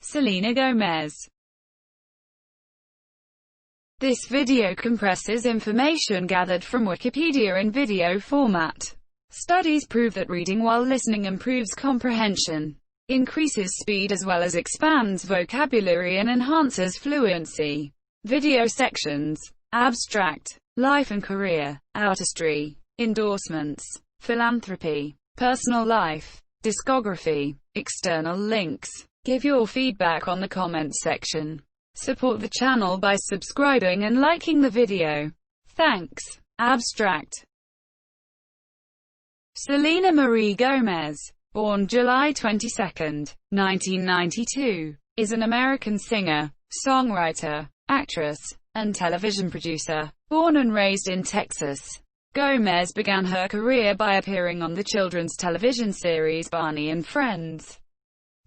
Selena Gomez. This video compresses information gathered from Wikipedia in video format. Studies prove that reading while listening improves comprehension, increases speed as well as expands vocabulary and enhances fluency. Video sections: Abstract, Life and Career, Artistry, Endorsements, Philanthropy, Personal Life, Discography, External links. Give your feedback on the comments section. Support the channel by subscribing and liking the video. Thanks. Abstract. Selena Marie Gomez, born July 22, 1992, is an American singer, songwriter, actress, and television producer, born and raised in Texas. Gomez began her career by appearing on the children's television series Barney and Friends.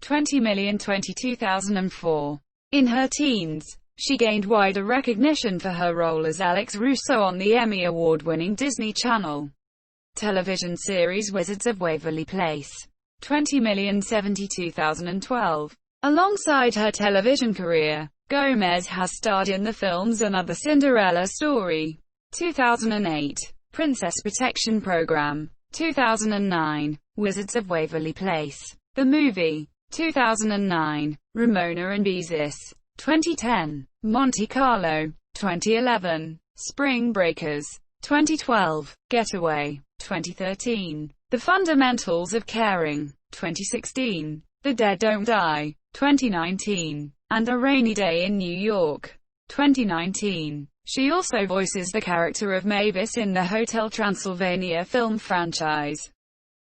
2004. In her teens, she gained wider recognition for her role as Alex Russo on the Emmy Award-winning Disney Channel television series Wizards of Waverly Place. 2012. Alongside her television career, Gomez has starred in the films Another Cinderella Story, 2008, Princess Protection Program, 2009, Wizards of Waverly Place, the movie, 2009, Ramona and Beezus, 2010, Monte Carlo, 2011, Spring Breakers, 2012, Getaway, 2013, The Fundamentals of Caring, 2016, The Dead Don't Die, 2019, and A Rainy Day in New York, 2019. She also voices the character of Mavis in the Hotel Transylvania film franchise.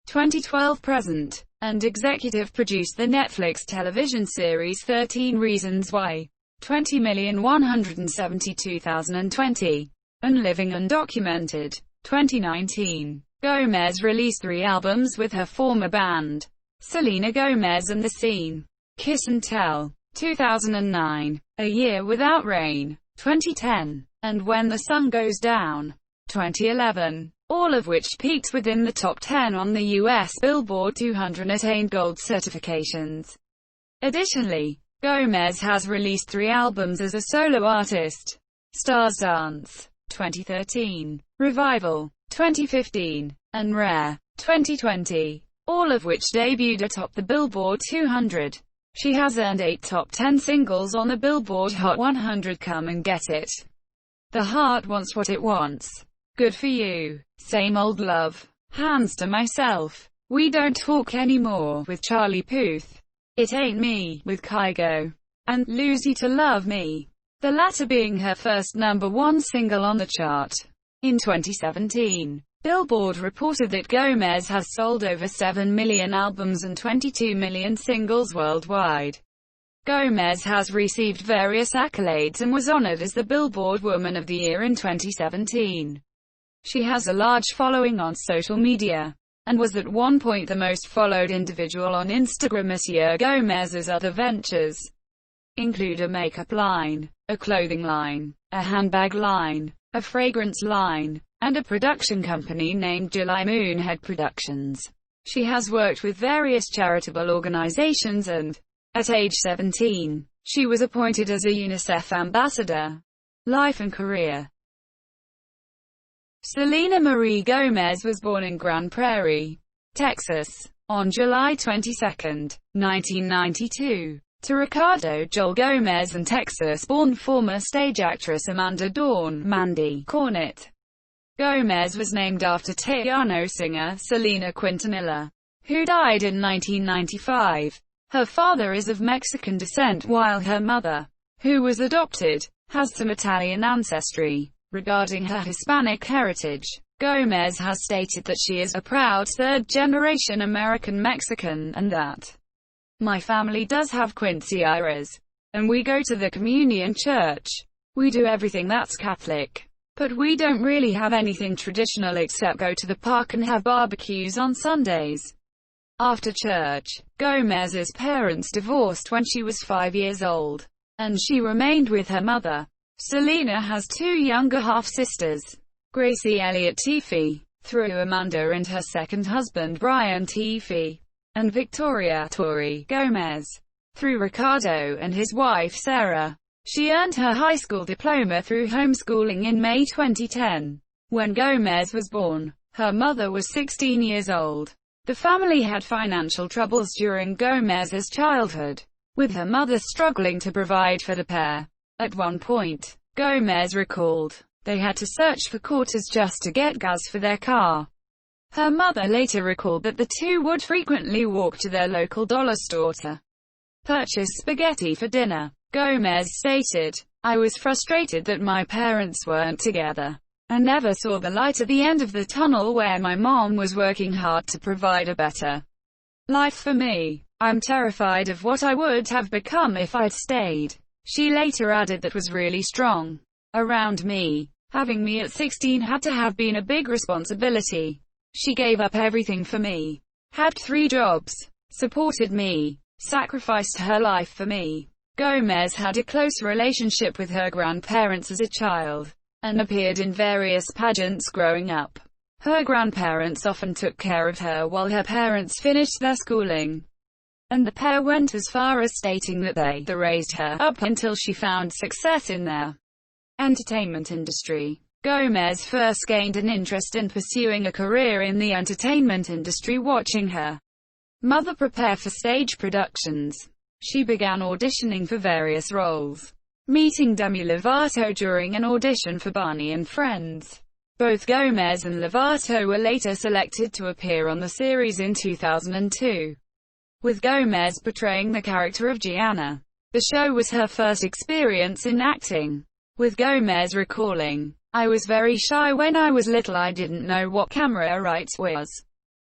2012-present, and executive produced the Netflix television series 13 Reasons Why, 20,172,020, and Living Undocumented, 2019. Gomez released 3 albums with her former band, Selena Gomez and the Scene. Kiss and Tell, 2009, A Year Without Rain, 2010, and When the Sun Goes Down, 2011, all of which peaked within the top 10 on the US Billboard 200 and attained gold certifications. Additionally, Gomez has released 3 albums as a solo artist: Stars Dance, 2013, Revival, 2015, and Rare, 2020, all of which debuted atop the Billboard 200. She has earned 8 top 10 singles on the Billboard Hot 100. Come and Get It, The Heart Wants What It Wants, Good For You, Same Old Love, Hands to Myself, We Don't Talk Anymore with Charlie Puth, It Ain't Me with Kygo, and Lose You to Love Me, the latter being her first #1 single on the chart. In 2017, Billboard reported that Gomez has sold over 7 million albums and 22 million singles worldwide. Gomez has received various accolades and was honored as the Billboard Woman of the Year in 2017. She has a large following on social media, and was at one point the most followed individual on Instagram. Monsieur Gomez's other ventures include a makeup line, a clothing line, a handbag line, a fragrance line, and a production company named July Moonhead Productions. She has worked with various charitable organizations and, at age 17, she was appointed as a UNICEF ambassador. Life and Career. Selena Marie Gomez was born in Grand Prairie, Texas, on July 22, 1992, to Ricardo Joel Gomez and Texas-born former stage actress Amanda Dawn "Mandy" Cornett. Gomez was named after Tejano singer Selena Quintanilla, who died in 1995. Her father is of Mexican descent while her mother, who was adopted, has some Italian ancestry. Regarding her Hispanic heritage, Gomez has stated that she is a proud third-generation American-Mexican, and that, "My family does have quinceañeras, and we go to the communion church. We do everything that's Catholic. But we don't really have anything traditional except go to the park and have barbecues on Sundays." After church, Gomez's parents divorced when she was 5 years old, and she remained with her mother. Selena has 2 younger half-sisters, Gracie Elliott Teefy, through Amanda and her second husband Brian Teefy, and Victoria Tori Gomez. through Ricardo and his wife Sarah. She earned her high school diploma through homeschooling in May 2010. When Gomez was born, her mother was 16 years old. The family had financial troubles during Gomez's childhood, with her mother struggling to provide for the pair. At one point, Gomez recalled, they had to search for quarters just to get gas for their car. Her mother later recalled that the two would frequently walk to their local dollar store to purchase spaghetti for dinner. Gomez stated, I was frustrated that my parents weren't together. I never saw the light at the end of the tunnel where my mom was working hard to provide a better life for me. I'm terrified of what I would have become if I'd stayed. She later added that was really strong around me. Having me at 16 had to have been a big responsibility. She gave up everything for me, had 3 jobs, supported me, sacrificed her life for me. Gomez had a close relationship with her grandparents as a child, and appeared in various pageants growing up. Her grandparents often took care of her while her parents finished their schooling, and the pair went as far as stating that they raised her up until she found success in their entertainment industry. Gomez first gained an interest in pursuing a career in the entertainment industry watching her mother prepare for stage productions. She began auditioning for various roles, meeting Demi Lovato during an audition for Barney and Friends. Both Gomez and Lovato were later selected to appear on the series in 2002, with Gomez portraying the character of Gianna. The show was her first experience in acting, with Gomez recalling, I was very shy when I was little. I didn't know what camera rights was.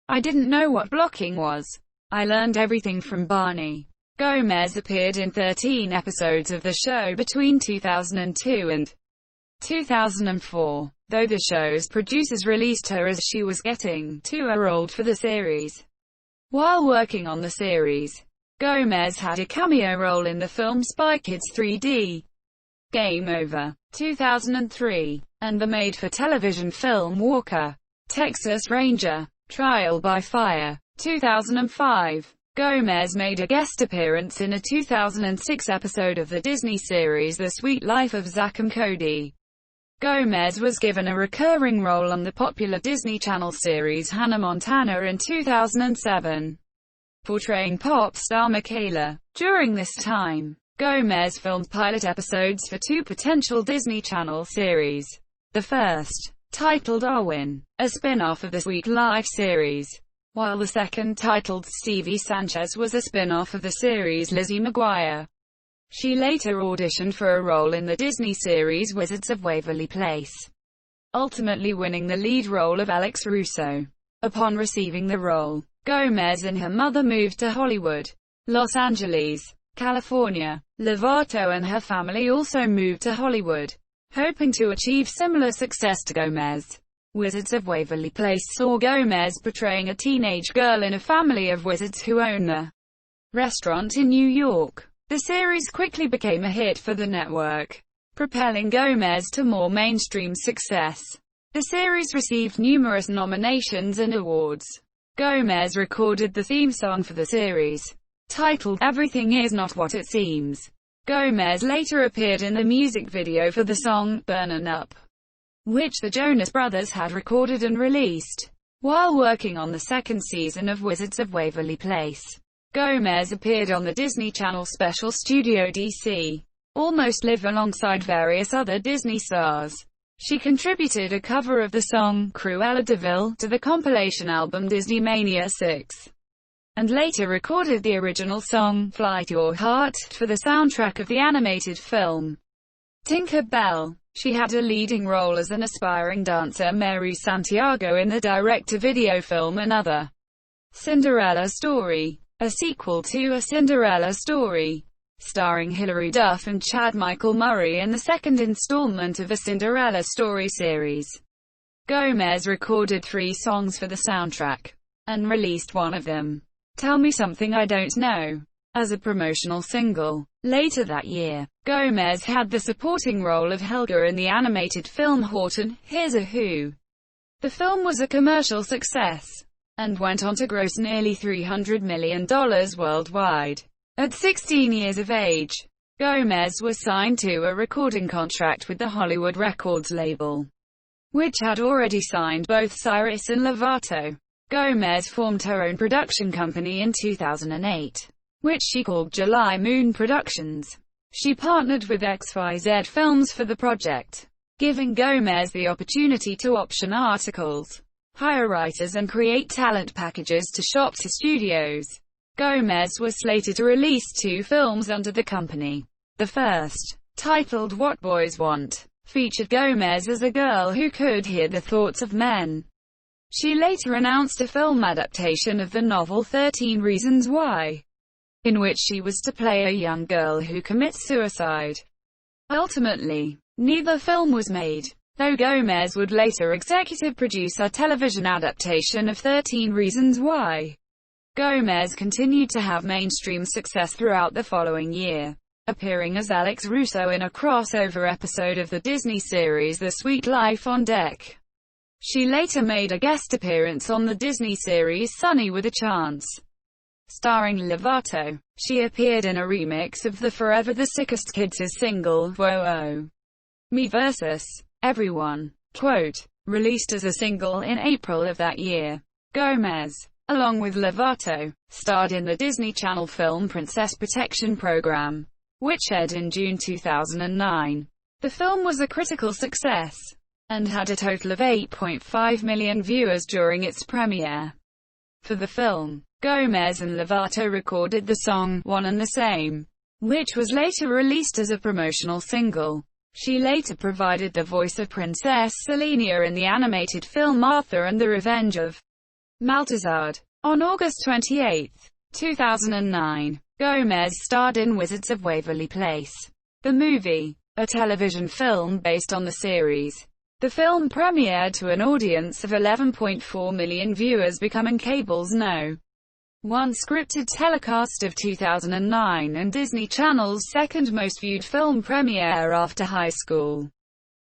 I didn't know what blocking was. I learned everything from Barney. Gomez appeared in 13 episodes of the show between 2002 and 2004, though the show's producers released her as she was getting too old for the series. While working on the series, Gomez had a cameo role in the film Spy Kids 3D, Game Over, 2003, and the made-for-television film Walker, Texas Ranger, Trial by Fire, 2005. Gomez made a guest appearance in a 2006 episode of the Disney series The Sweet Life of Zack and Cody. Gomez was given a recurring role on the popular Disney Channel series Hannah Montana in 2007, portraying pop star Michaela. During this time, Gomez filmed pilot episodes for 2 potential Disney Channel series. The first, titled Darwin, a spin-off of the Sweet Life series, while the second, titled Stevie Sanchez, was a spin-off of the series Lizzie McGuire. She later auditioned for a role in the Disney series Wizards of Waverly Place, ultimately winning the lead role of Alex Russo. Upon receiving the role, Gomez and her mother moved to Hollywood, Los Angeles, California. Lovato and her family also moved to Hollywood, hoping to achieve similar success to Gomez. Wizards of Waverly Place saw Gomez portraying a teenage girl in a family of wizards who own a restaurant in New York. The series quickly became a hit for the network, propelling Gomez to more mainstream success. The series received numerous nominations and awards. Gomez recorded the theme song for the series, titled Everything Is Not What It Seems. Gomez later appeared in the music video for the song Burnin' Up, which the Jonas Brothers had recorded and released. While working on the second season of Wizards of Waverly Place, Gomez appeared on the Disney Channel special Studio DC, Almost Live alongside various other Disney stars. She contributed a cover of the song Cruella de Vil to the compilation album Disney Mania 6, and later recorded the original song Fly to Your Heart for the soundtrack of the animated film Tinker Bell. She had a leading role as an aspiring dancer Mary Santiago in the direct-to-video film Another Cinderella Story, a sequel to A Cinderella Story, starring Hilary Duff and Chad Michael Murray in the second installment of A Cinderella Story series. Gomez recorded 3 songs for the soundtrack, and released one of them, Tell Me Something I Don't Know, as a promotional single. Later that year, Gomez had the supporting role of Helga in the animated film Horton, Hears a Who. The film was a commercial success, and went on to gross nearly $300 million worldwide. At 16 years of age, Gomez was signed to a recording contract with the Hollywood Records label, which had already signed both Cyrus and Lovato. Gomez formed her own production company in 2008, which she called July Moon Productions. She partnered with XYZ Films for the project, giving Gomez the opportunity to option articles, hire writers and create talent packages to shop to studios. Gomez was slated to release 2 films under the company. The first, titled What Boys Want, featured Gomez as a girl who could hear the thoughts of men. She later announced a film adaptation of the novel 13 Reasons Why, in which she was to play a young girl who commits suicide. Ultimately, neither film was made, though Gomez would later executive produce a television adaptation of 13 Reasons Why. Gomez continued to have mainstream success throughout the following year, appearing as Alex Russo in a crossover episode of the Disney series The Suite Life on Deck. She later made a guest appearance on the Disney series Sunny with a Chance, starring Lovato. She appeared in a remix of the Forever the Sickest Kids' single, Whoa Oh Me vs. Everyone, quote, released as a single in April of that year. Gomez, along with Lovato, starred in the Disney Channel film Princess Protection Program, which aired in June 2009. The film was a critical success, and had a total of 8.5 million viewers during its premiere. For the film, Gomez and Lovato recorded the song, One and the Same, which was later released as a promotional single. She later provided the voice of Princess Selena in the animated film Arthur and the Revenge of Maltazard. On August 28, 2009, Gomez starred in Wizards of Waverly Place, the movie, a television film based on the series. The film premiered to an audience of 11.4 million viewers, becoming cable's No. 1 scripted telecast of 2009 and Disney Channel's second most viewed film premiere after High School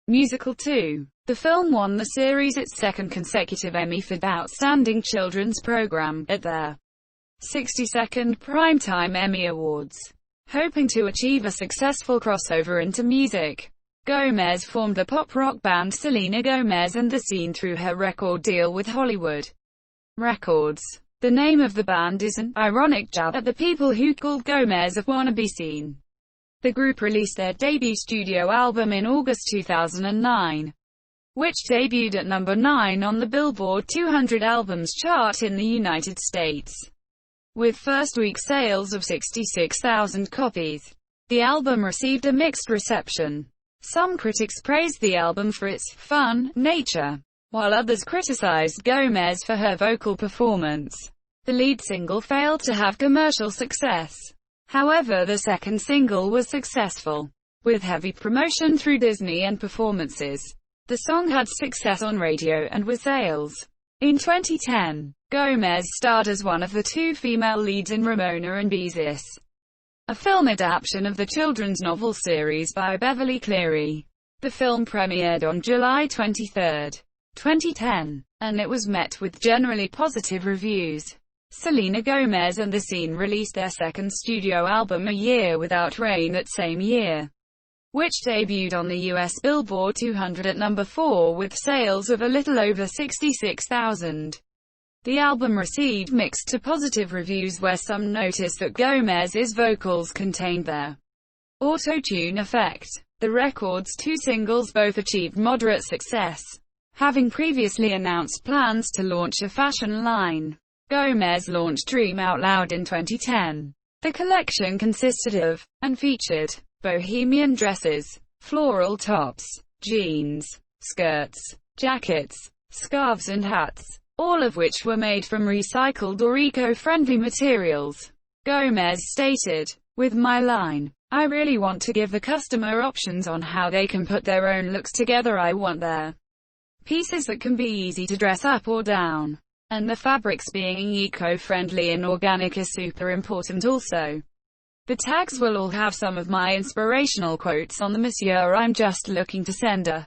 Musical 2. The film won the series its second consecutive Emmy for Outstanding Children's Program at their 62nd Primetime Emmy Awards. Hoping to achieve a successful crossover into music, Gomez formed the pop-rock band Selena Gomez and the Scene through her record deal with Hollywood Records. The name of the band is an ironic jab at the people who called Gomez a wannabe Scene. The group released their debut studio album in August 2009, which debuted at number 9 on the Billboard 200 Albums chart in the United States, with first-week sales of 66,000 copies. The album received a mixed reception. Some critics praised the album for its fun nature, while others criticized Gomez for her vocal performance. The lead single failed to have commercial success. However, the second single was successful, with heavy promotion through Disney and performances. The song had success on radio and with sales. In 2010, Gomez starred as one of the 2 female leads in Ramona and Beezus, a film adaptation of the children's novel series by Beverly Cleary. The film premiered on July 23, 2010, and it was met with generally positive reviews. Selena Gomez and The Scene released their second studio album A Year Without Rain that same year, which debuted on the US Billboard 200 at number 4 with sales of a little over 66,000. The album received mixed to positive reviews, where some noticed that Gomez's vocals contained their auto-tune effect. The record's 2 singles both achieved moderate success. Having previously announced plans to launch a fashion line, Gomez launched Dream Out Loud in 2010. The collection consisted of, and featured, bohemian dresses, floral tops, jeans, skirts, jackets, scarves and hats, all of which were made from recycled or eco-friendly materials. Gomez stated, "With my line, I really want to give the customer options on how they can put their own looks together. I want their pieces that can be easy to dress up or down. And the fabrics being eco-friendly and organic is super important also. The tags will all have some of my inspirational quotes on them. Monsieur, I'm just looking to send a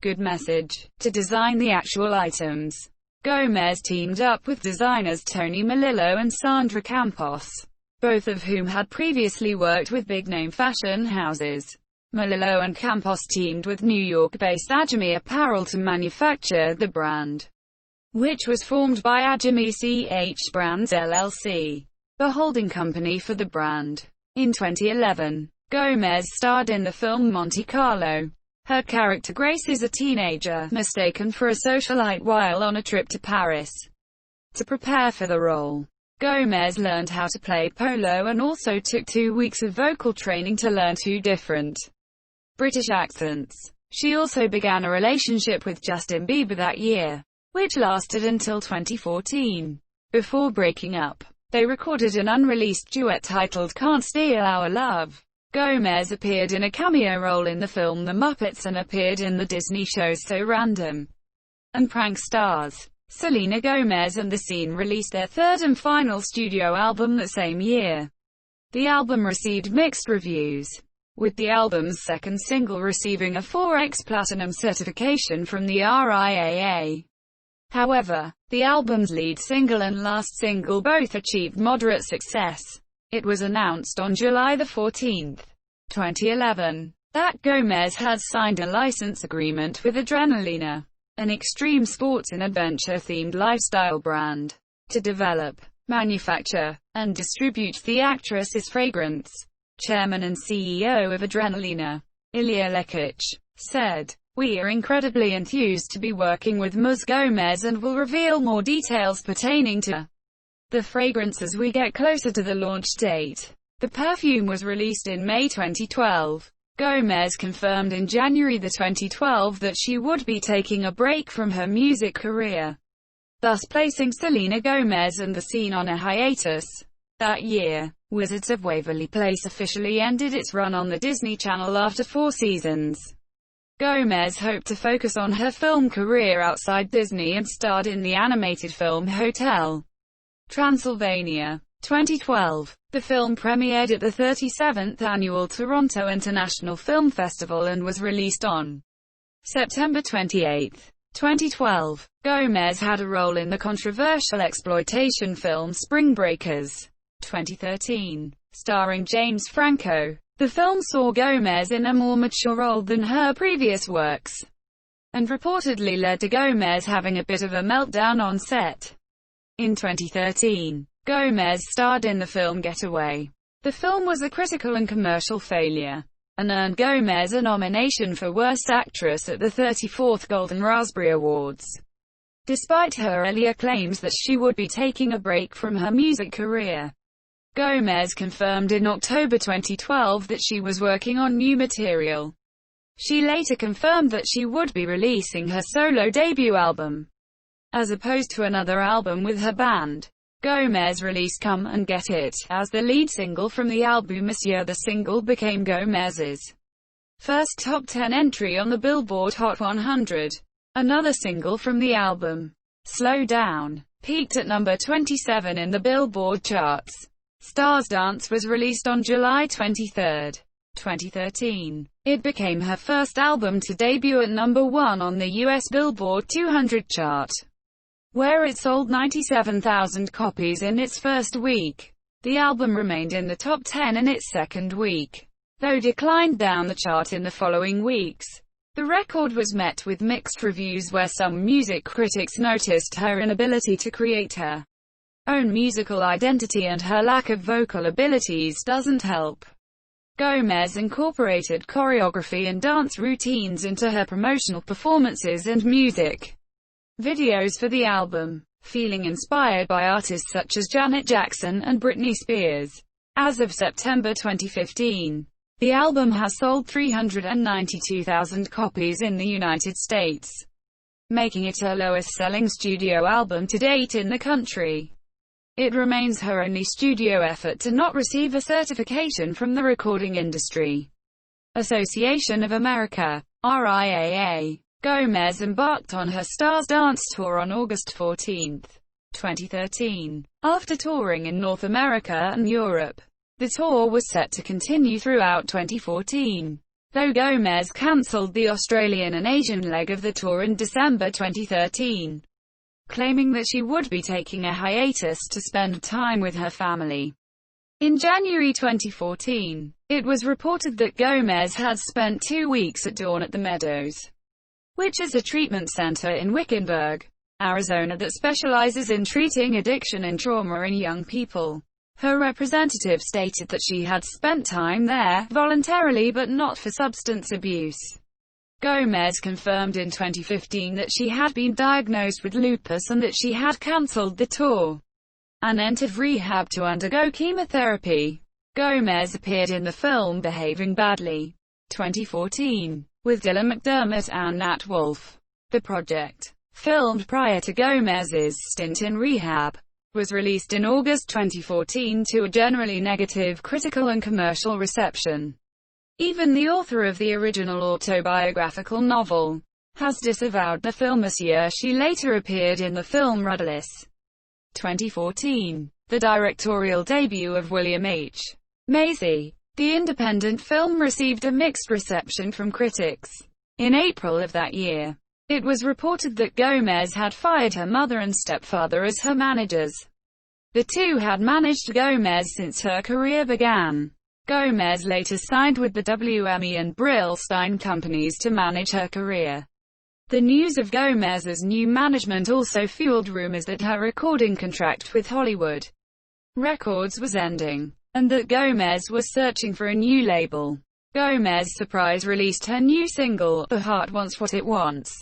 good message." To design the actual items, Gomez teamed up with designers Tony Melillo and Sandra Campos. both of whom had previously worked with big-name fashion houses. Malillo and Campos teamed with New York-based Ajami Apparel to manufacture the brand, which was formed by Ajami CH Brands LLC, the holding company for the brand. In 2011, Gomez starred in the film Monte Carlo. Her character Grace is a teenager, mistaken for a socialite while on a trip to Paris. To prepare for the role, Gomez learned how to play polo and also took 2 weeks of vocal training to learn 2 different British accents. She also began a relationship with Justin Bieber that year, which lasted until 2014. Before breaking up, they recorded an unreleased duet titled Can't Steal Our Love. Gomez appeared in a cameo role in the film The Muppets and appeared in the Disney shows So Random and Prank Stars. Selena Gomez and The Scene released their third and final studio album that same year. The album received mixed reviews, with the album's second single receiving a 4X Platinum certification from the RIAA. However, the album's lead single and last single both achieved moderate success. It was announced on July 14, 2011, that Gomez had signed a license agreement with Adrenalina, an extreme sports and adventure-themed lifestyle brand, to develop, manufacture, and distribute the actress's fragrance. Chairman and CEO of Adrenalina, Ilya Lekic, said, "We are incredibly enthused to be working with Ms. Gomez and will reveal more details pertaining to the fragrance as we get closer to the launch date." The perfume was released in May 2012. Gomez confirmed in January 2012 that she would be taking a break from her music career, thus placing Selena Gomez and The Scene on a hiatus. That year, Wizards of Waverly Place officially ended its run on the Disney Channel after 4 seasons. Gomez hoped to focus on her film career outside Disney and starred in the animated film Hotel Transylvania. 2012. The film premiered at the 37th Annual Toronto International Film Festival and was released on September 28, 2012. Gomez had a role in the controversial exploitation film Spring Breakers, 2013, starring James Franco. The film saw Gomez in a more mature role than her previous works, and reportedly led to Gomez having a bit of a meltdown on set. In 2013, Gomez starred in the film Getaway. The film was a critical and commercial failure, and earned Gomez a nomination for Worst Actress at the 34th Golden Raspberry Awards. Despite her earlier claims that she would be taking a break from her music career, Gomez confirmed in October 2012 that she was working on new material. She later confirmed that she would be releasing her solo debut album, as opposed to another album with her band. Gomez released Come and Get It as the lead single from the album Monsieur. The single became Gomez's first top 10 entry on the Billboard Hot 100. Another single from the album, Slow Down, peaked at number 27 in the Billboard charts. Stars Dance was released on July 23, 2013. It became her first album to debut at number 1 on the US Billboard 200 chart, where it sold 97,000 copies in its first week. The album remained in the top 10 in its second week, though declined down the chart in the following weeks. The record was met with mixed reviews, where some music critics noticed her inability to create her own musical identity and her lack of vocal abilities doesn't help. Gomez incorporated choreography and dance routines into her promotional performances and music videos for the album, feeling inspired by artists such as Janet Jackson and Britney Spears. As of September 2015, the album has sold 392,000 copies in the United States, making it her lowest-selling studio album to date in the country. It remains her only studio effort to not receive a certification from the Recording Industry Association of America, RIAA. Gomez embarked on her Stars Dance tour on August 14, 2013, after touring in North America and Europe. The tour was set to continue throughout 2014, though Gomez cancelled the Australian and Asian leg of the tour in December 2013, claiming that she would be taking a hiatus to spend time with her family. In January 2014, it was reported that Gomez had spent 2 weeks at Dawn at the Meadows, which is a treatment center in Wickenburg, Arizona that specializes in treating addiction and trauma in young people. Her representative stated that she had spent time there, voluntarily but not for substance abuse. Gomez confirmed in 2015 that she had been diagnosed with lupus and that she had cancelled the tour and entered rehab to undergo chemotherapy. Gomez appeared in the film Behaving Badly, 2014, with Dylan McDermott and Nat Wolff. The project, filmed prior to Gomez's stint in rehab, was released in August 2014 to a generally negative critical and commercial reception. Even the author of the original autobiographical novel has disavowed the film this year. She later appeared in the film Rudderless, 2014, the directorial debut of William H. Macy. The independent film received a mixed reception from critics. In April of that year, it was reported that Gomez had fired her mother and stepfather as her managers. The two had managed Gomez since her career began. Gomez later signed with the WME and Brillstein companies to manage her career. The news of Gomez's new management also fueled rumors that her recording contract with Hollywood Records was ending, and that Gomez was searching for a new label. Gomez surprise released her new single, The Heart Wants What It Wants,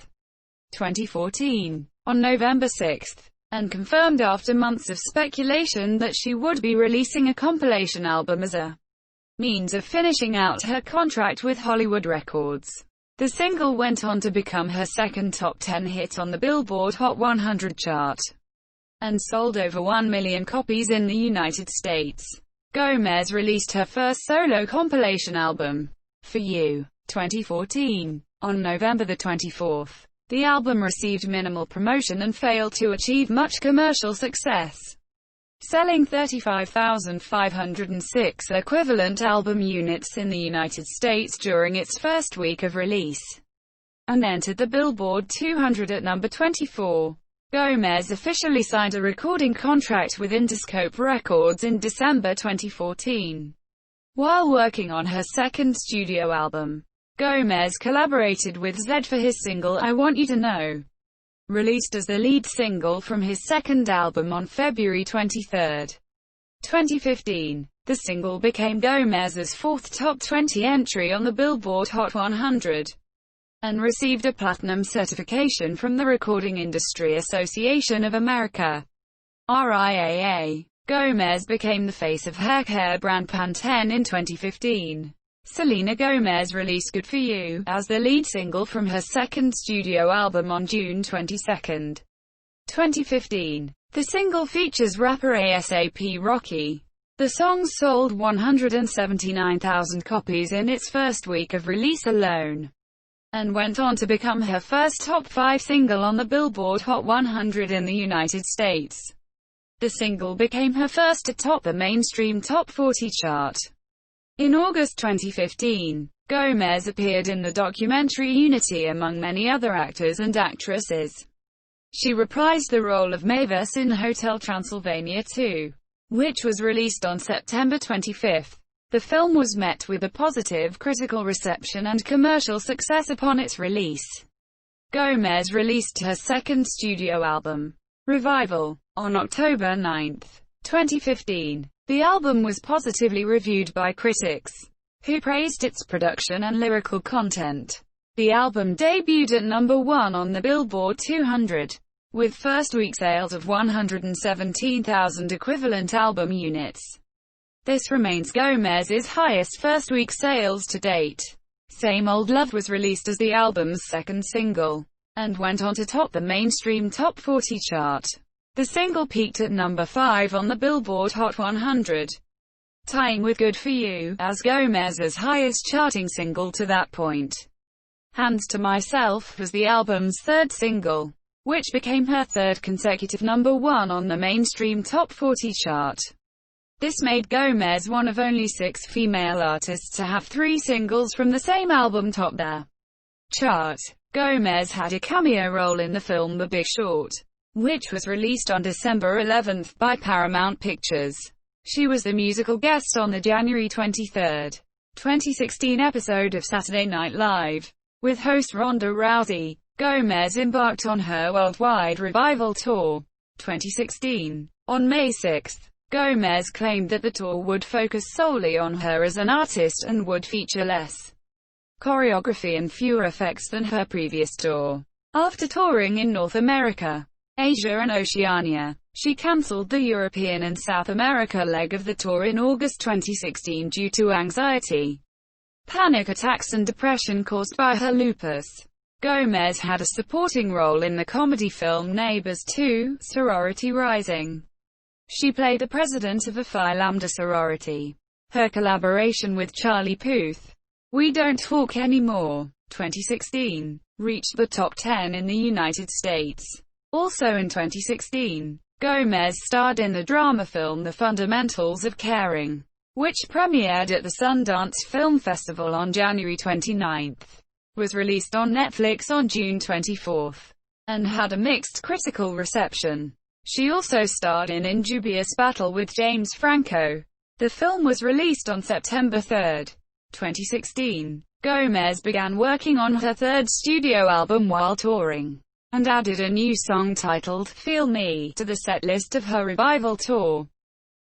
2014, on November 6, and confirmed after months of speculation that she would be releasing a compilation album as a means of finishing out her contract with Hollywood Records. The single went on to become her second top 10 hit on the Billboard Hot 100 chart, and sold over 1 million copies in the United States. Gomez released her first solo compilation album, For You, 2014, on November 24. The album received minimal promotion and failed to achieve much commercial success, selling 35,506 equivalent album units in the United States during its first week of release, and entered the Billboard 200 at number 24. Gomez officially signed a recording contract with Interscope Records in December 2014. While working on her second studio album, Gomez collaborated with Zedd for his single I Want You to Know, released as the lead single from his second album on February 23, 2015. The single became Gomez's fourth top 20 entry on the Billboard Hot 100, and received a platinum certification from the Recording Industry Association of America, RIAA. Gomez became the face of hair care brand Pantene in 2015. Selena Gomez released Good For You as the lead single from her second studio album on June 22, 2015. The single features rapper ASAP Rocky. The song sold 179,000 copies in its first week of release alone, and went on to become her first top 5 single on the Billboard Hot 100 in the United States. The single became her first to top the mainstream Top 40 chart. In August 2015, Gomez appeared in the documentary Unity among many other actors and actresses. She reprised the role of Mavis in Hotel Transylvania 2, which was released on September 25. The film was met with a positive critical reception and commercial success upon its release. Gomez released her second studio album, Revival, on October 9, 2015. The album was positively reviewed by critics, who praised its production and lyrical content. The album debuted at number 1 on the Billboard 200, with first-week sales of 117,000 equivalent album units. This remains Gomez's highest first-week sales to date. Same Old Love was released as the album's second single, and went on to top the mainstream Top 40 chart. The single peaked at number 5 on the Billboard Hot 100, tying with Good For You as Gomez's highest charting single to that point. Hands to Myself was the album's third single, which became her third consecutive number 1 on the mainstream Top 40 chart. This made Gomez one of only 6 female artists to have 3 singles from the same album top their chart. Gomez had a cameo role in the film The Big Short, which was released on December 11 by Paramount Pictures. She was the musical guest on the January 23, 2016 episode of Saturday Night Live. With host Ronda Rousey, Gomez embarked on her worldwide revival tour, 2016. On May 6, Gomez claimed that the tour would focus solely on her as an artist and would feature less choreography and fewer effects than her previous tour. After touring in North America, Asia and Oceania, she cancelled the European and South America leg of the tour in August 2016 due to anxiety, panic attacks and depression caused by her lupus. Gomez had a supporting role in the comedy film Neighbors 2, Sorority Rising. She played the president of a Phi Lambda sorority. Her collaboration with Charlie Puth, We Don't Talk Anymore, 2016, reached the top 10 in the United States. Also in 2016, Gomez starred in the drama film The Fundamentals of Caring, which premiered at the Sundance Film Festival on January 29, was released on Netflix on June 24, and had a mixed critical reception. She also starred in Dubious Battle with James Franco. The film was released on September 3, 2016. Gomez began working on her third studio album while touring, and added a new song titled Feel Me to the setlist of her revival tour.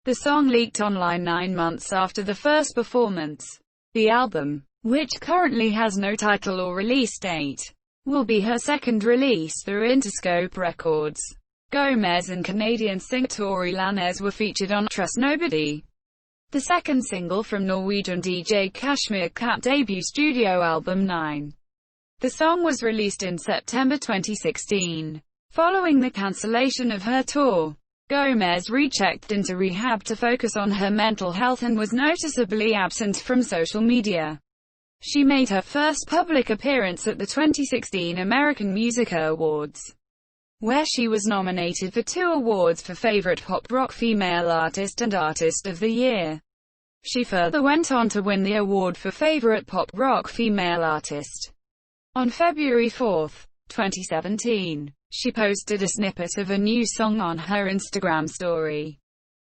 The song leaked online 9 months after the first performance. The album, which currently has no title or release date, will be her second release through Interscope Records. Gomez and Canadian singer Tori Lanez were featured on Trust Nobody, the second single from Norwegian DJ Kashmir Kat debut studio album 9. The song was released in September 2016. Following the cancellation of her tour, Gomez rechecked into rehab to focus on her mental health and was noticeably absent from social media. She made her first public appearance at the 2016 American Music Awards, where she was nominated for 2 awards for Favorite Pop Rock Female Artist and Artist of the Year. She further went on to win the award for Favorite Pop Rock Female Artist. On February 4, 2017, she posted a snippet of a new song on her Instagram story.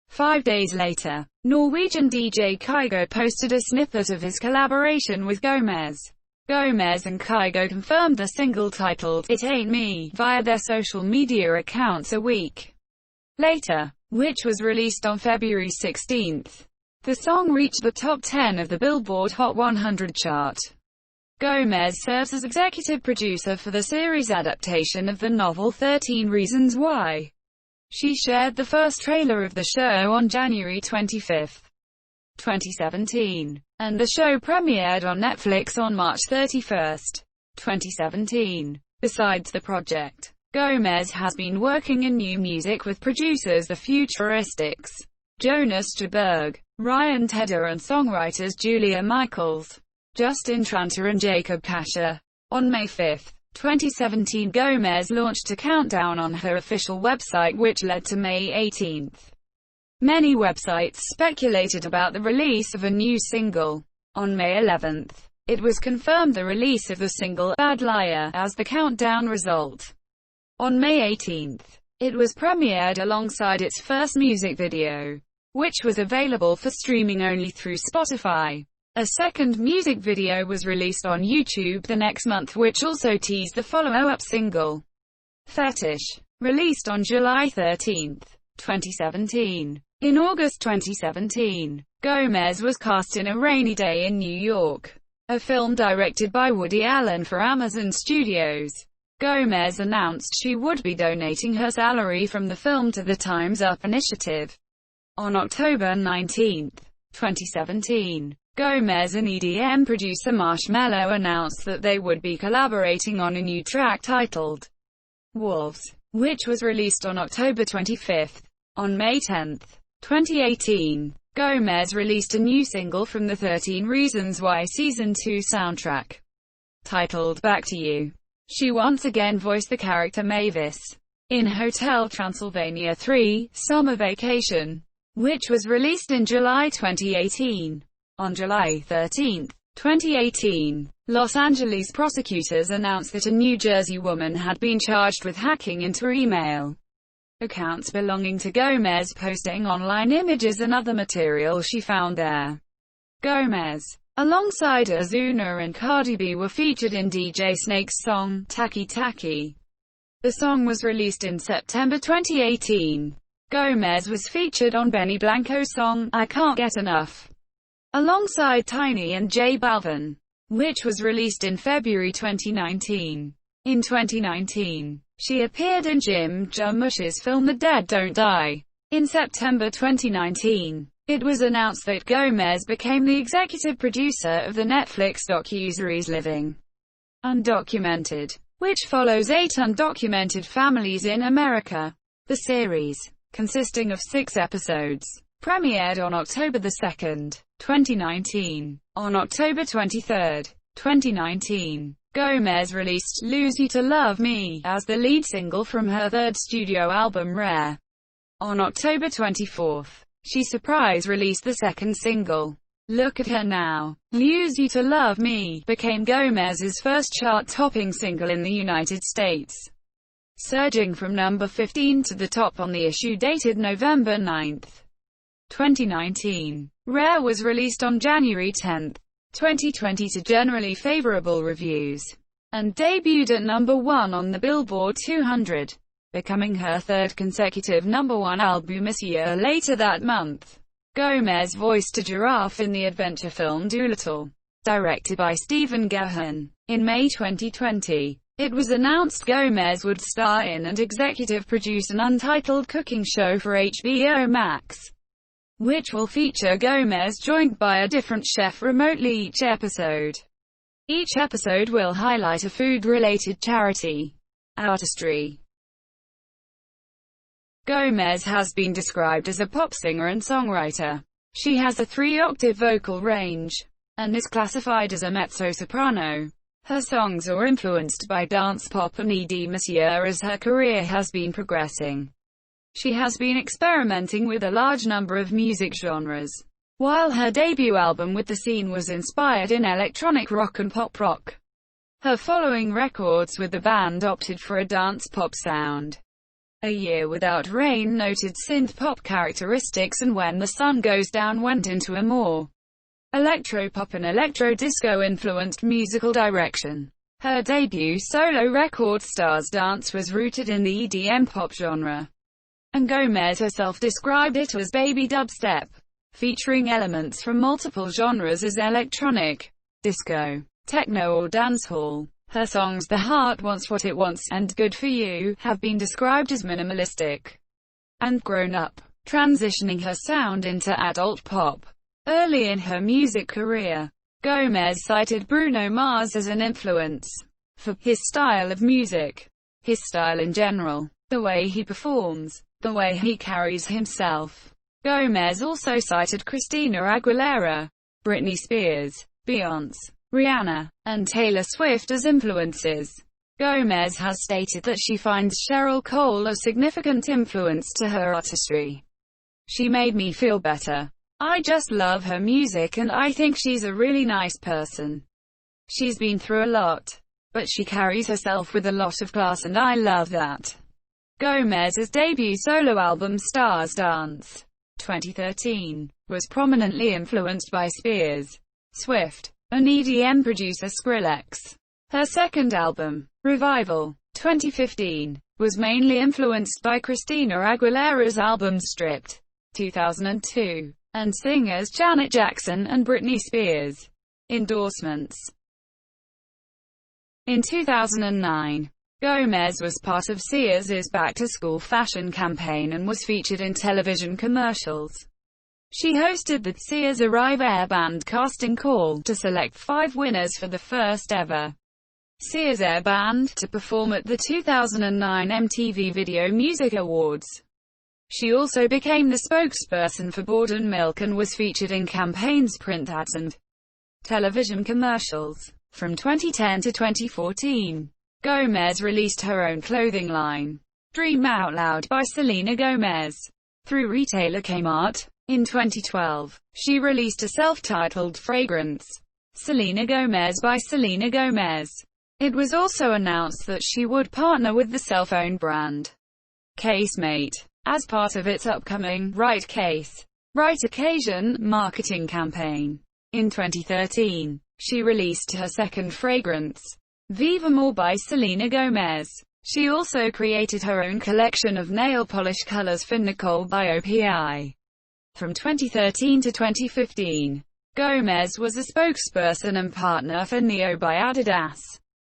5 days later, Norwegian DJ Kygo posted a snippet of his collaboration with Gomez. Gomez and Kygo confirmed the single titled It Ain't Me via their social media accounts a week later, which was released on February 16. The song reached the top 10 of the Billboard Hot 100 chart. Gomez serves as executive producer for the series adaptation of the novel 13 Reasons Why. She shared the first trailer of the show on January 25, 2017, and the show premiered on Netflix on March 31, 2017. Besides the project, Gomez has been working in new music with producers The Futuristics, Jonas Jaberg, Ryan Tedder and songwriters Julia Michaels, Justin Tranter and Jacob Kasher. On May 5, 2017, Gomez launched a countdown on her official website which led to May 18. Many websites speculated about the release of a new single. On May 11, it was confirmed the release of the single Bad Liar as the countdown result. On May 18, it was premiered alongside its first music video, which was available for streaming only through Spotify. A second music video was released on YouTube the next month which also teased the follow-up single, Fetish, released on July 13, 2017. In August 2017, Gomez was cast in A Rainy Day in New York, a film directed by Woody Allen for Amazon Studios. Gomez announced she would be donating her salary from the film to the Time's Up initiative. On October 19, 2017, Gomez and EDM producer Marshmello announced that they would be collaborating on a new track titled Wolves, which was released on October 25. On May 10, 2018, Gomez released a new single from the 13 Reasons Why Season 2 soundtrack, titled Back to You. She once again voiced the character Mavis in Hotel Transylvania 3, Summer Vacation, which was released in July 2018. On July 13, 2018, Los Angeles prosecutors announced that a New Jersey woman had been charged with hacking into email accounts belonging to Gomez posting online images and other material she found there. Gomez, alongside Ozuna and Cardi B, were featured in DJ Snake's song, Taki Taki. The song was released in September 2018. Gomez was featured on Benny Blanco's song, I Can't Get Enough, alongside Tiny and J Balvin, which was released in February 2019. In 2019, she appeared in Jim Jarmusch's film The Dead Don't Die. In September 2019, it was announced that Gomez became the executive producer of the Netflix docuseries Living Undocumented, which follows 8 undocumented families in America. The series, consisting of 6 episodes, premiered on October 2, 2019. On October 23, 2019, Gomez released Lose You to Love Me as the lead single from her 3rd studio album Rare. On October 24, she surprise released the 2nd single, Look at Her Now. Lose You to Love Me became Gomez's first chart-topping single in the United States, surging from number 15 to the top on the issue dated November 9, 2019. Rare was released on January 10, 2020 to generally favorable reviews, and debuted at number 1 on the Billboard 200, becoming her 3rd consecutive number 1 album a year later that month. Gomez voiced a giraffe in the adventure film Doolittle, directed by Stephen Gahan. In May 2020, it was announced Gomez would star in and executive produce an untitled cooking show for HBO Max, which will feature Gomez joined by a different chef remotely each episode. Each episode will highlight a food-related charity. Artistry. Gomez has been described as a pop singer and songwriter. She has a 3-octave vocal range, and is classified as a mezzo-soprano. Her songs are influenced by dance pop and EDM as her career has been progressing. She has been experimenting with a large number of music genres. While her debut album With the Scene was inspired in electronic rock and pop rock, her following records with the band opted for a dance pop sound. A Year Without Rain noted synth-pop characteristics, and When the Sun Goes Down went into a more electro-pop and electro-disco influenced musical direction. Her debut solo record Stars Dance was rooted in the EDM pop genre, and Gomez herself described it as baby dubstep, featuring elements from multiple genres as electronic, disco, techno or dancehall. Her songs The Heart Wants What It Wants and Good For You have been described as minimalistic and grown-up, transitioning her sound into adult pop. Early in her music career, Gomez cited Bruno Mars as an influence for his style of music, his style in general, the way he performs, the way he carries himself. Gomez also cited Christina Aguilera, Britney Spears, Beyoncé, Rihanna, and Taylor Swift as influences. Gomez has stated that she finds Cheryl Cole a significant influence to her artistry. She made me feel better. I just love her music and I think she's a really nice person. She's been through a lot, but she carries herself with a lot of class and I love that. Gomez's debut solo album Stars Dance, 2013, was prominently influenced by Spears, Swift, and EDM producer Skrillex. Her second album, Revival, 2015, was mainly influenced by Christina Aguilera's album Stripped, 2002, and singers Janet Jackson and Britney Spears. Endorsements. In 2009, Gomez was part of Sears' back-to-school fashion campaign and was featured in television commercials. She hosted the Sears Arrive Air Band casting call to select 5 winners for the first ever Sears Air Band to perform at the 2009 MTV Video Music Awards. She also became the spokesperson for Borden Milk and was featured in campaigns, print ads and television commercials. From 2010 to 2014, Gomez released her own clothing line, Dream Out Loud by Selena Gomez, through retailer Kmart. In 2012, she released a self-titled fragrance, Selena Gomez by Selena Gomez. It was also announced that she would partner with the cell phone brand casemate, as part of its upcoming Right Case, Right Occasion marketing campaign. In 2013, she released her second fragrance, Viva More by Selena Gomez. She also created her own collection of nail polish colors for Nicole by OPI. From 2013 to 2015, Gomez was a spokesperson and partner for Neo by Adidas.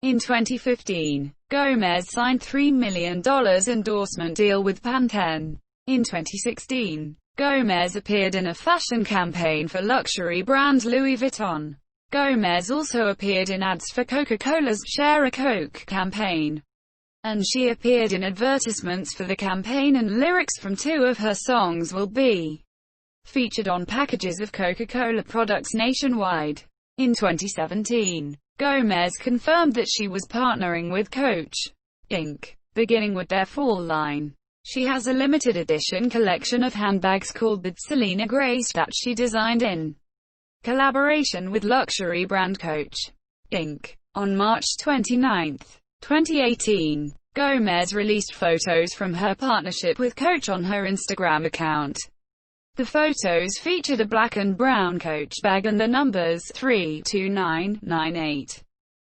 In 2015, Gomez signed $3 million endorsement deal with Pantene. In 2016, Gomez appeared in a fashion campaign for luxury brand Louis Vuitton. Gomez also appeared in ads for Coca-Cola's Share a Coke campaign. And she appeared in advertisements for the campaign, and lyrics from 2 of her songs will be featured on packages of Coca-Cola products nationwide. In 2017, Gomez confirmed that she was partnering with Coach, Inc., beginning with their fall line. She has a limited edition collection of handbags called the Selena Grace that she designed in collaboration with luxury brand Coach, Inc. On March 29, 2018, Gomez released photos from her partnership with Coach on her Instagram account. The photos featured a black and brown Coach bag and the numbers 32998,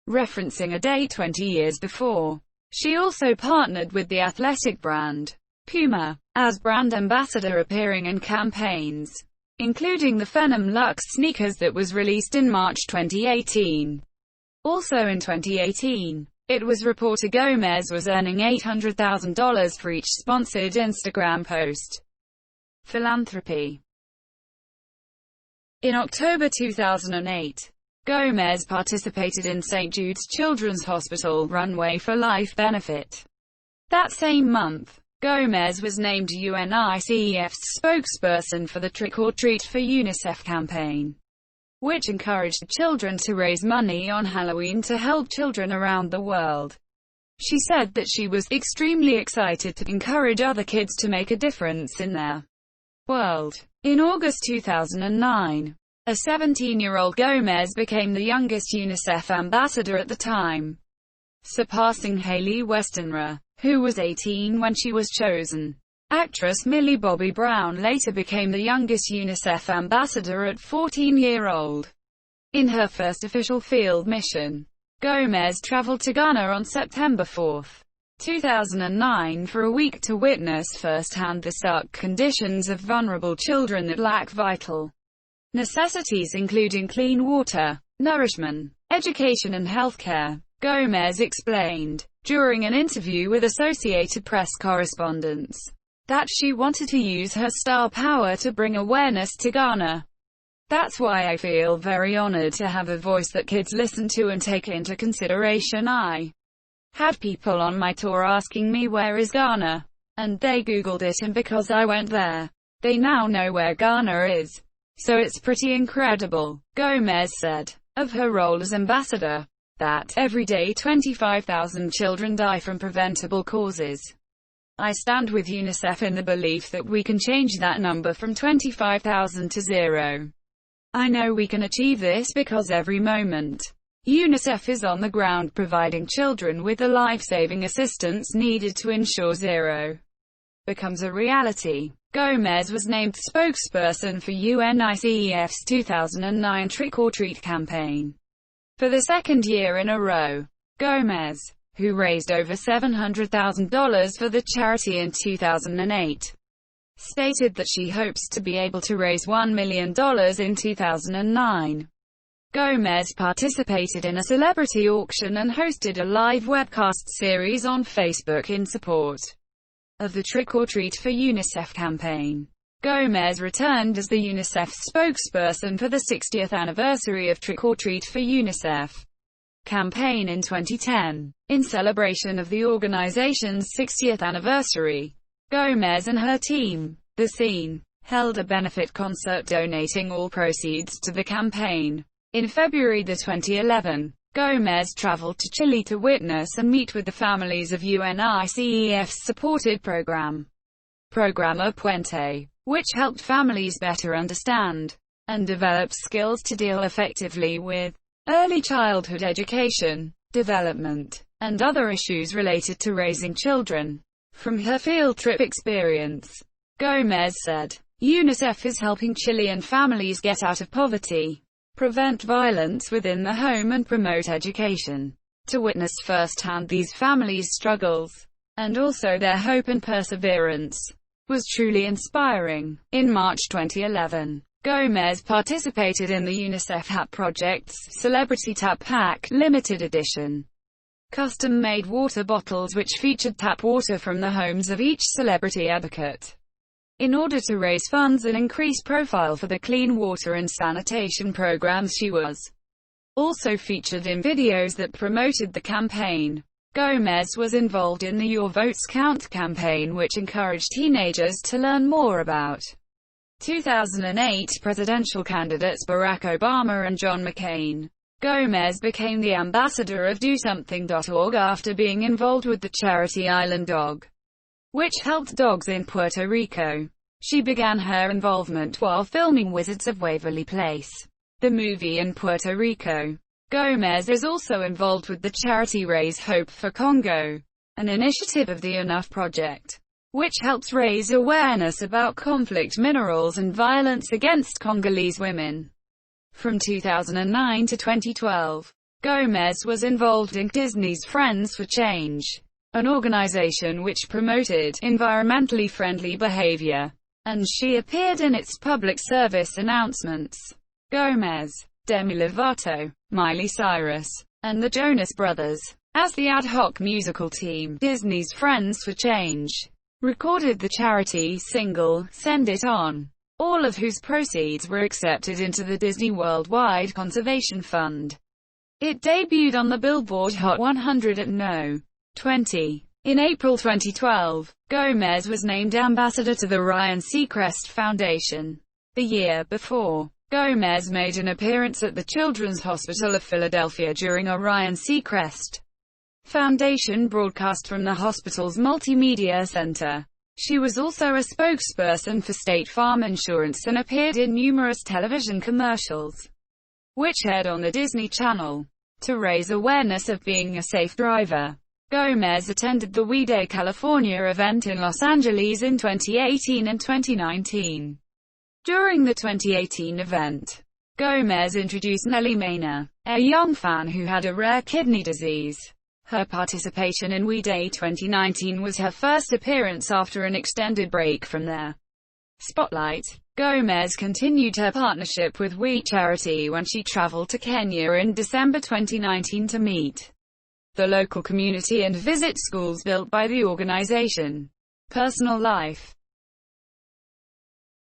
referencing a date 20 years before. She also partnered with the athletic brand Puma as brand ambassador, appearing in campaigns, including the Phenom Luxe sneakers that was released in March 2018. Also in 2018, it was reported Gomez was earning $800,000 for each sponsored Instagram post. Philanthropy. In October 2008, Gomez participated in St. Jude's Children's Hospital Runway for Life benefit. That same month, Gomez was named UNICEF's spokesperson for the Trick or Treat for UNICEF campaign, which encouraged children to raise money on Halloween to help children around the world. She said that she was extremely excited to encourage other kids to make a difference in their world. In August 2009, a 17-year-old Gomez became the youngest UNICEF ambassador at the time, surpassing Hayley Westenra, who was 18 when she was chosen. Actress Millie Bobby Brown later became the youngest UNICEF ambassador at 14-year-old. In her first official field mission, Gomez traveled to Ghana on September 4, 2009 for a week to witness firsthand the stark conditions of vulnerable children that lack vital necessities including clean water, nourishment, education and healthcare. Gomez explained, during an interview with Associated Press correspondents, that she wanted to use her star power to bring awareness to Ghana. That's why I feel very honored to have a voice that kids listen to and take into consideration. I had people on my tour asking me where is Ghana, and they googled it, and because I went there, they now know where Ghana is. So it's pretty incredible. Gomez said of her role as ambassador that every day 25,000 children die from preventable causes. I stand with UNICEF in the belief that we can change that number from 25,000 to 0. I know we can achieve this because every moment UNICEF is on the ground providing children with the life-saving assistance needed to ensure 0 becomes a reality. Gomez was named spokesperson for UNICEF's 2009 Trick or Treat campaign. For the second year in a row, Gomez, who raised over $700,000 for the charity in 2008, stated that she hopes to be able to raise $1 million in 2009. Gomez participated in a celebrity auction and hosted a live webcast series on Facebook in support of the Trick or Treat for UNICEF campaign. Gomez returned as the UNICEF spokesperson for the 60th anniversary of Trick or Treat for UNICEF campaign in 2010. In celebration of the organization's 60th anniversary, Gomez and her team, The Scene, held a benefit concert donating all proceeds to the campaign. In February 2011, Gomez traveled to Chile to witness and meet with the families of UNICEF's supported Programa Puente, which helped families better understand and develop skills to deal effectively with early childhood education, development, and other issues related to raising children. From her field trip experience, Gomez said, UNICEF is helping Chilean families get out of poverty, prevent violence within the home and promote education. To witness firsthand these families' struggles, and also their hope and perseverance, was truly inspiring. In March 2011, Gomez participated in the UNICEF HAP project's Celebrity Tap Pack limited edition custom-made water bottles which featured tap water from the homes of each celebrity advocate, in order to raise funds and increase profile for the clean water and sanitation programs. She was also featured in videos that promoted the campaign. Gomez was involved in the Your Votes Count campaign, which encouraged teenagers to learn more about 2008 presidential candidates Barack Obama and John McCain. Gomez became the ambassador of DoSomething.org after being involved with the charity Island Dog, which helped dogs in Puerto Rico. She began her involvement while filming Wizards of Waverly Place, the movie, in Puerto Rico. Gomez is also involved with the charity Raise Hope for Congo, an initiative of the Enough Project, which helps raise awareness about conflict minerals and violence against Congolese women. From 2009 to 2012, Gomez was involved in Disney's Friends for Change, an organization which promoted environmentally friendly behavior, and she appeared in its public service announcements. Gomez, Demi Lovato, Miley Cyrus, and the Jonas Brothers, as the ad hoc musical team, Disney's Friends for Change, recorded the charity single, Send It On, all of whose proceeds were accepted into the Disney Worldwide Conservation Fund. It debuted on the Billboard Hot 100 at No. 20. In April 2012, Gomez was named ambassador to the Ryan Seacrest Foundation. The year before, Gomez made an appearance at the Children's Hospital of Philadelphia during a Ryan Seacrest Foundation broadcast from the hospital's multimedia center. She was also a spokesperson for State Farm Insurance and appeared in numerous television commercials, which aired on the Disney Channel. To raise awareness of being a safe driver, Gomez attended the We Day California event in Los Angeles in 2018 and 2019. During the 2018 event, Gomez introduced Nellie Maynor, a young fan who had a rare kidney disease. Her participation in We Day 2019 was her first appearance after an extended break from their spotlight. Gomez continued her partnership with We Charity when she traveled to Kenya in December 2019 to meet the local community and visit schools built by the organization. Personal life.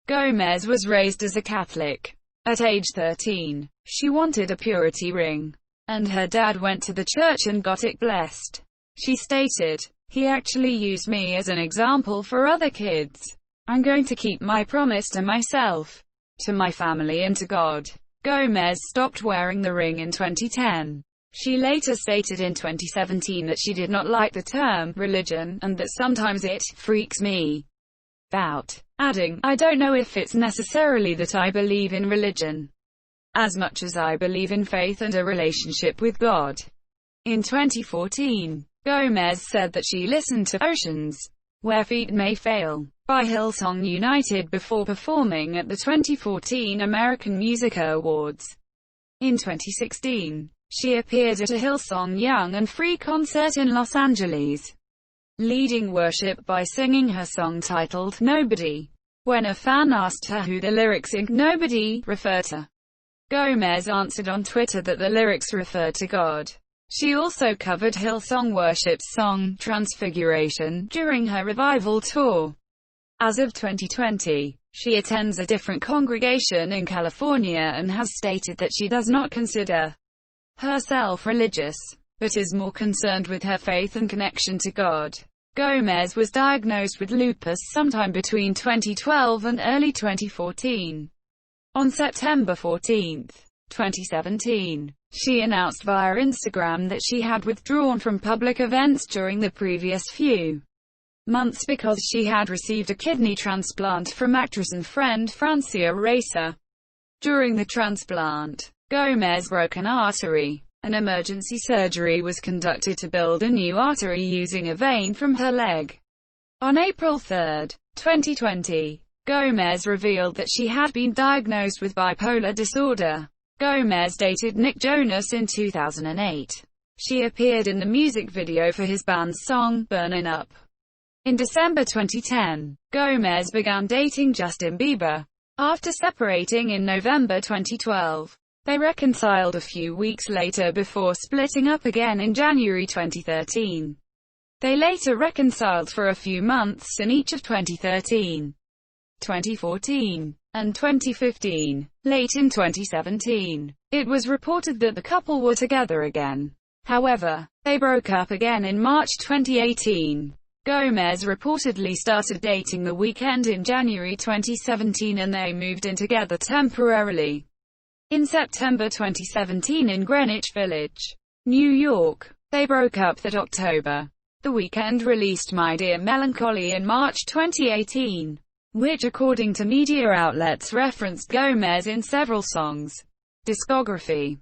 Gomez was raised as a Catholic. At age 13, she wanted a purity ring, and her dad went to the church and got it blessed. She stated, "He actually used me as an example for other kids. I'm going to keep my promise to myself, to my family and to God." Gomez stopped wearing the ring in 2010. She later stated in 2017 that she did not like the term religion, and that sometimes it freaks me out, adding, "I don't know if it's necessarily that I believe in religion, as much as I believe in faith and a relationship with God." In 2014, Gomez said that she listened to Oceans, Where Feet May Fail, by Hillsong United before performing at the 2014 American Music Awards. In 2016, she appeared at a Hillsong Young and Free concert in Los Angeles, leading worship by singing her song titled Nobody. When a fan asked her who the lyrics in Nobody refer to, Gomez answered on Twitter that the lyrics referred to God. She also covered Hillsong Worship's song, Transfiguration, during her revival tour. As of 2020, she attends a different congregation in California and has stated that she does not consider herself religious, but is more concerned with her faith and connection to God. Gomez was diagnosed with lupus sometime between 2012 and early 2014. On September 14, 2017, she announced via Instagram that she had withdrawn from public events during the previous few months because she had received a kidney transplant from actress and friend Francia Racer. During the transplant, Gomez broke an artery. An emergency surgery was conducted to build a new artery using a vein from her leg. On April 3, 2020, Gomez revealed that she had been diagnosed with bipolar disorder. Gomez dated Nick Jonas in 2008. She appeared in the music video for his band's song, Burnin' Up. In December 2010, Gomez began dating Justin Bieber. After separating in November 2012, they reconciled a few weeks later before splitting up again in January 2013. They later reconciled for a few months in each of 2013, 2014, and 2015. Late in 2017, it was reported that the couple were together again. However, they broke up again in March 2018. Gomez reportedly started dating The Weeknd in January 2017 and they moved in together temporarily in September 2017 in Greenwich Village, New York. They broke up that October. The Weeknd released My Dear Melancholy in March 2018, which according to media outlets referenced Gomez in several songs. Discography.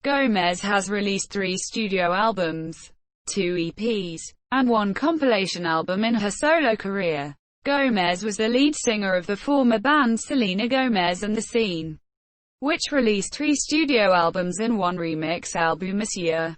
Gomez has released 3 studio albums, 2 EPs, and 1 compilation album in her solo career. Gomez was the lead singer of the former band Selena Gomez and The Scene, which released 3 studio albums and 1 remix album this year.